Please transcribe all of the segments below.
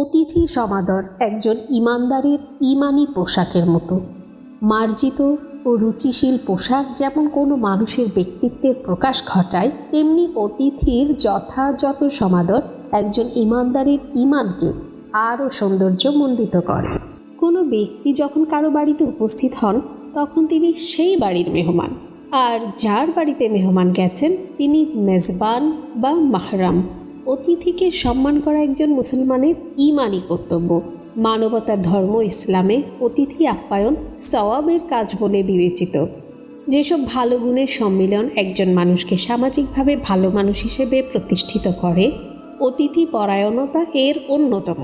অতিথি সমাদর একজন ইমানদারের ইমানি পোশাকের মতো। মার্জিত ও রুচিশীল পোশাক যেমন কোনো মানুষের ব্যক্তিত্বের প্রকাশ ঘটায়, তেমনি অতিথির যথাযথ সমাদর একজন ইমানদারের ইমানকে আরও সৌন্দর্যমণ্ডিত করে। কোনো ব্যক্তি যখন কারো বাড়িতে উপস্থিত হন তখন তিনি সেই বাড়ির মেহমান, আর যার বাড়িতে মেহমান গেছেন তিনি মেজবান বা মাহরাম। অতিথিকে সম্মান করা একজন মুসলমানের ইমানি কর্তব্য। মানবতার ধর্ম ইসলামে অতিথি আপ্যায়ন সওয়াবের কাজ বলে বিবেচিত। যেসব ভালো গুণের সম্মিলন একজন মানুষকে সামাজিকভাবে ভালো মানুষ হিসেবে প্রতিষ্ঠিত করে, অতিথি পরায়ণতা এর অন্যতম।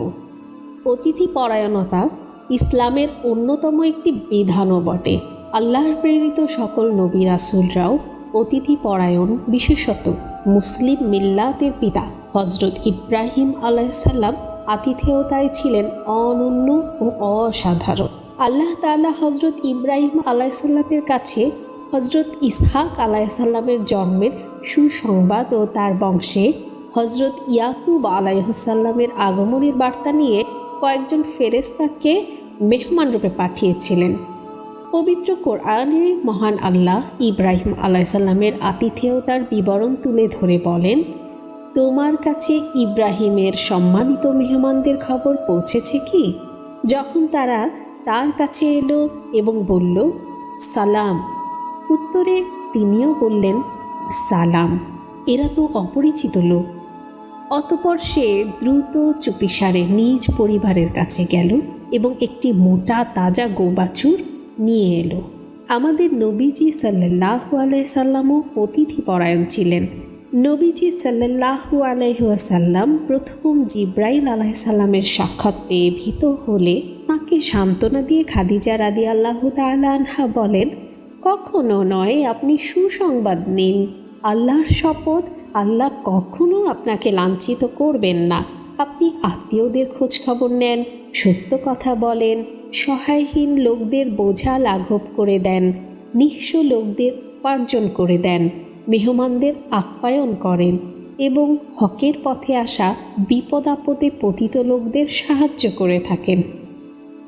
অতিথি পরায়ণতা ইসলামের অন্যতম একটি বিধানও বটে। আল্লাহর প্রেরিত সকল নবী রাসূলরাও অতিথি পরায়ণ, বিশেষত মুসলিম মিল্লাতের পিতা হজরত ইব্রাহিম আলাইহিসসালাম আতিথেয়তায় ছিলেন অনন্য ও অসাধারণ। আল্লাহ তাআলা হজরত ইব্রাহিম আলাইহিসসালামের কাছে হজরত ইসহাক আলাইহিসসালামের জন্মের সুসংবাদ ও তার বংশে হজরত ইয়াকুব আলাইহিসসালামের আগমনের বার্তা নিয়ে কয়েকজন ফেরেশতাকে মেহমান রূপে পাঠিয়েছিলেন। পবিত্র কোরআনে মহান আল্লাহ ইব্রাহিম আলাইহিসসালামের আতিথেয়তার বিবরণ তুলে ধরে বলেন, তোমার কাছে ইব্রাহিমের সম্মানিত মেহমানদের খবর পৌঁছেছে কি? যখন তারা তার কাছে এলো এবং বলল, সালাম। উত্তরে তিনিও বললেন, সালাম। এরা তো অপরিচিত লোক। অতঃপর সে দ্রুত চুপিসারে নিজ পরিবারের কাছে গেল এবং একটি মোটা তাজা গোবাছুর নিয়ে এলো। আমাদের নবীজি সাল্লাল্লাহু আলাইহি সাল্লামও অতিথি পরায়ণ ছিলেন। নবীজি সাল্লাল্লাহু আলাইহি ওয়াসাল্লাম প্রথম জিব্রাইল আলাইহিস সালামের সাক্ষাৎ পেয়ে ভীত হলে তাকে সান্ত্বনা দিয়ে খাদিজা রাদিয়াল্লাহু তাআলা আনহা বলেন, কখনো নয়, আপনি সুসংবাদ নিন। আল্লাহর শপথ, আল্লাহ কখনো আপনাকে লাঞ্ছিত করবেন না। আপনি আত্মীয়দের খোঁজ খবর নেন, সত্য কথা বলেন, সহায়হীন লোকদের বোঝা লাঘব করে দেন, নিঃস্ব লোকদের উপার্জন করে দেন, মেহমানদের আপ্যায়ন করেন এবং হকের পথে আসা বিপদ আপদে পতিত লোকদের সাহায্য করে থাকেন।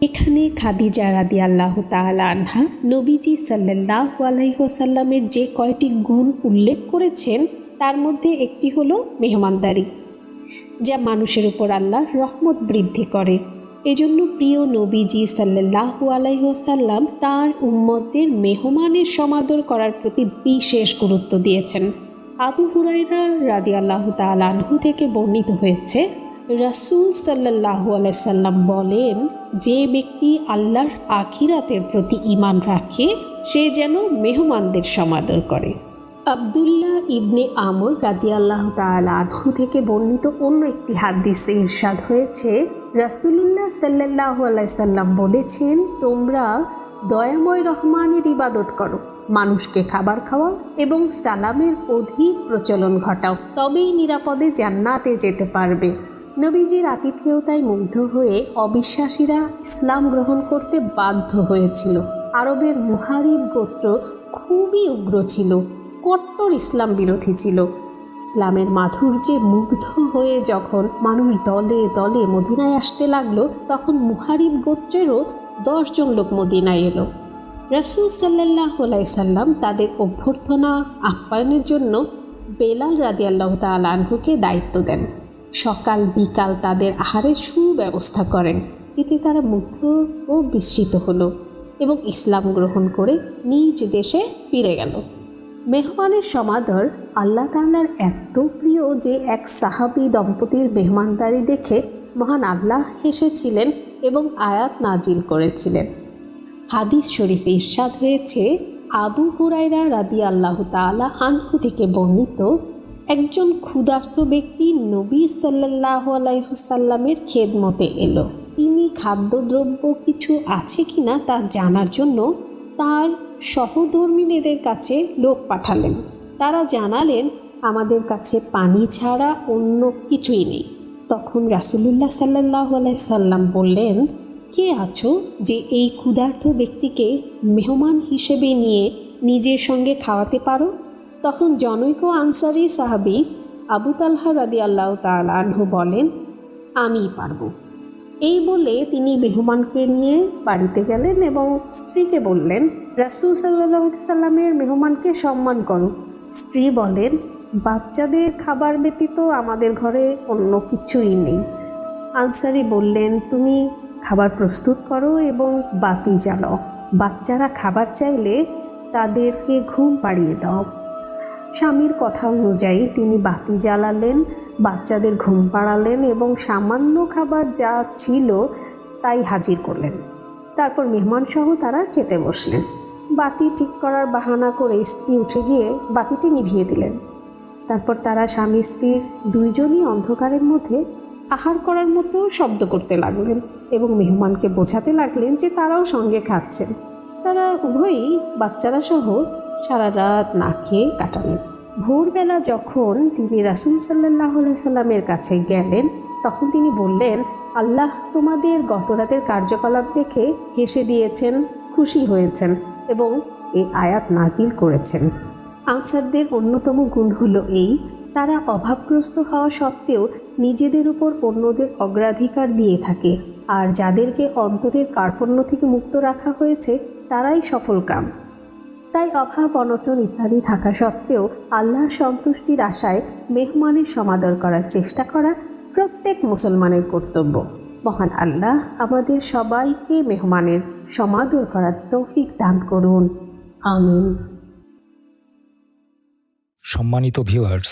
এখানে খাদিজা রাদিয়াল্লাহু তাআলা আনহা নবীজি সাল্লাল্লাহু আলাইহি ওয়াসাল্লামের যে কয়টি গুণ উল্লেখ করেছেন তার মধ্যে একটি হলো মেহমানদারি, যা মানুষের উপর আল্লাহর রহমত বৃদ্ধি করে। এজন্য প্রিয় নবীজি সাল্লাল্লাহু আলাইহি ওয়াসাল্লাম তার উম্মতদের মেহমানের সমাদর করার প্রতি বিশেষ গুরুত্ব দিয়েছেন। আবু হুরায়রা রাদিয়াল্লাহু তাআলা আনহু থেকে বর্ণিত হয়েছে, রাসূল সাল্লাল্লাহু আলাইহি সাল্লাম বলেন, যে ব্যক্তি আল্লাহর আখিরাতের প্রতি ঈমান রাখে সে যেন মেহমানদের সমাদর করে। আব্দুল্লাহ ইবনে আমর রাদিয়াল্লাহু তাআলা আনহু থেকে বর্ণিত অন্য একটি হাদিসে ইরশাদ হয়েছে, রাসূলুল্লাহ সাল্লাল্লাহু আলাইহি সাল্লাম বলেছেন, তোমরা দয়াময় রহমানের ইবাদত করো, মানুষকে খাবার খাওয়াও এবং সালামের অধিক প্রচলন ঘটাও, তবেই নিরাপদে জান্নাতে যেতে পারবে। নবীজির আতিথেয়তায় মুগ্ধ হয়ে অবিশ্বাসীরা ইসলাম গ্রহণ করতে বাধ্য হয়েছিল। আরবের মুহারিব গোত্র খুবই উগ্র ছিল, কট্টর ইসলাম বিরোধী ছিল। ইসলামের মাধুর্যে মুগ্ধ হয়ে যখন মানুষ দলে দলে মদিনায় আসতে লাগলো, তখন মুহারিব গোত্রেরও 10 জন লোক মদিনায় এলো। রাসূল সাল্লাল্লাহু আলাইহি সাল্লাম তাদের অভ্যর্থনা আপ্যায়নের জন্য বেলাল রাদিয়াল্লাহু তাআলা আনহুকে দায়িত্ব দেন। সকাল বিকাল তাদের আহারের সুব্যবস্থা করেন। এতে তারা মুগ্ধ ও বিস্মিত হলো এবং ইসলাম গ্রহণ করে নিজ দেশে ফিরে গেল। মেহমানের সমাদর আল্লাহ তাআলার এত প্রিয় যে এক সাহাবী দম্পতির মেহমানদারি দেখে মহান আল্লাহ হেসেছিলেন এবং আয়াত নাজিল করেছিলেন। হাদিস শরীফে ইরশাদ হয়েছে, আবু হুরায়রা রাদিয়াল্লাহু তাআলা আনহু থেকে বর্ণিত, একজন ক্ষুধার্ত ব্যক্তি নবী সাল্লাল্লাহু আলাইহি ওয়াসাল্লামের খেদমতে এলো। তিনি খাদ্যদ্রব্য কিছু আছে কিনা তা জানার জন্য তার সহধর্মিনীদের কাছে লোক পাঠালেন। তারা জানালেন, আমাদের কাছে পানি ছাড়া অন্য কিছুই নেই। তখন রাসূলুল্লাহ সাল্লাল্লাহু আলাইহি সাল্লাম বললেন, কে আছো যে এই ক্ষুধার্ত ব্যক্তিকে মেহমান হিসেবে নিয়ে নিজের সঙ্গে খাওয়াতে পারো? তখন জনৈক আনসারী সাহাবী আবু তালহা রাদিয়াল্লাহু তাআলা আনহু বলেন, আমিই পারব। এই বলে তিনি মেহমানকে নিয়ে বাড়িতে গেলেন এবং স্ত্রীকে বললেন, রাসূল সাল্লাল্লাহু আলাইহি সাল্লামের মেহমানকে সম্মান করো। স্ত্রী বলেন, বাচ্চাদের খাবার ব্যতীত আমাদের ঘরে অন্য কিছুই নেই। আনসারী বললেন, তুমি খাবার প্রস্তুত করো এবং বাতি জ্বালাও। বাচ্চারা খাবার চাইলে তাদেরকে ঘুম পাড়িয়ে দাও। স্বামীর কথা অনুযায়ী তিনি বাতি জ্বালালেন, বাচ্চাদের ঘুম পাড়ালেন এবং সামান্য খাবার যা ছিল তাই হাজির করলেন। তারপর মেহমানসহ তারা খেতে বসলেন। বাতি ঠিক করার বাহানা করে স্ত্রী উঠে গিয়ে বাতিটি নিভিয়ে দিলেন। তারপর তারা স্বামী স্ত্রী দুইজনই অন্ধকারের মধ্যে আহার করার মতো শব্দ করতে লাগলেন এবং মেহমানকে বোঝাতে লাগলেন যে তারাও সঙ্গে খাচ্ছেন। তারা উভয়ই বাচ্চারা সহ সারা রাত না খেয়ে কাটালেন। ভোরবেলা যখন তিনি রাসূল সাল্লাল্লাহু আলাইহি সাল্লামের কাছে গেলেন, তখন তিনি বললেন, আল্লাহ তোমাদের গতরাতের কার্যকলাপ দেখে হেসে দিয়েছেন, খুশি হয়েছেন এবং এই আয়াত নাজিল করেছেন। আনসারদের অন্যতম গুণ হলো এই, তারা অভাবগ্রস্ত হওয়া সত্ত্বেও নিজেদের উপর অন্যদের অগ্রাধিকার দিয়ে থাকে, আর যাদেরকে অন্তরের কার্পণ্য থেকে মুক্ত রাখা হয়েছে তারাই সফলকাম। তাই অভাব, অনটন ইত্যাদি থাকা সত্ত্বেও আল্লাহর সন্তুষ্টির আশায় মেহমানের সমাদর করার চেষ্টা করা প্রত্যেক মুসলমানের কর্তব্য। মহান আল্লাহ আমাদের সবাইকে মেহমানের সমাদর করার তৌফিক দান করুন। আমিন। সম্মানিত ভিউয়ার্স,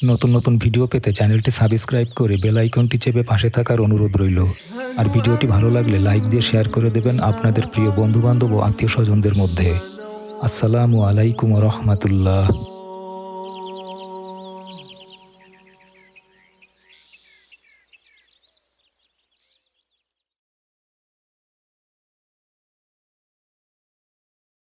নতুন নতুন ভিডিও পেতে চ্যানেলটি সাবস্ক্রাইব করে বেল আইকনটি চেপে পাশে থাকার অনুরোধ রইল। আর ভিডিওটি ভালো লাগলে লাইক দিয়ে শেয়ার করে দেবেন আপনাদের প্রিয় বন্ধুবান্ধব ও আত্মীয় স্বজনদের মধ্যে। আসসালামু আলাইকুম ওয়া রাহমাতুল্লাহ।